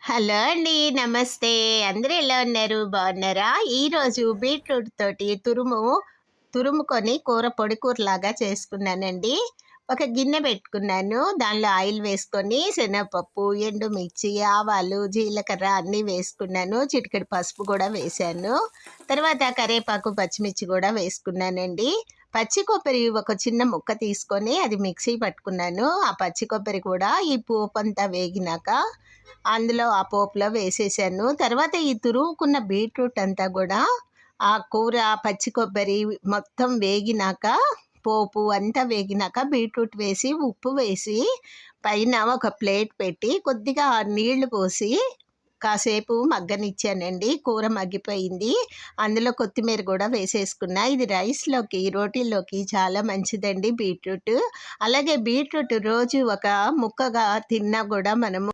Hello అండి. నమస్తే. అందరూ ఎలా ఉన్నారు? బాగున్నారా? ఈరోజు బీట్రూట్ తోటి తురుముకొని పొడి కూరలాగా చేసుకున్నానండి. ఒక గిన్నె పెట్టుకున్నాను. దానిలో ఆయిల్ వేసుకొని శనగపప్పు, ఎండుమిర్చి, ఆవాలు, జీలకర్ర అన్నీ వేసుకున్నాను. చిటికెడు పసుపు కూడా వేశాను. తర్వాత కరివేపాకు, పచ్చిమిర్చి కూడా వేసుకున్నానండి. పచ్చి కొబ్బరి ఒక చిన్న ముక్క తీసుకొని అది మిక్సీ పట్టుకున్నాను. ఆ పచ్చి కొబ్బరి కూడా ఈ పోపంతా వేగినాక అందులో ఆ పోపులో వేసేసాను. తర్వాత ఈ తురుముకున్న బీట్రూట్ అంతా గూడా ఆ కూర, పచ్చి కొబ్బరి మొత్తం వేగినాక, పోపు అంతా వేగినాక బీట్రూట్ వేసి, ఉప్పు వేసి, పైన ఒక ప్లేట్ పెట్టి కొద్దిగా నీళ్లు పోసి కాసేపు మగ్గనిచ్చానండి. కూర మగ్గిపోయింది. అందులో కొత్తిమీర గూడా వేసేసుకున్నా. ఇది రైస్‌లోకి, రోటీల్లోకి చాలా మంచిదండి బీట్రూట్. అలాగే బీట్రూట్ రోజు ఒక ముక్కగా తిన్నా గూడా మనము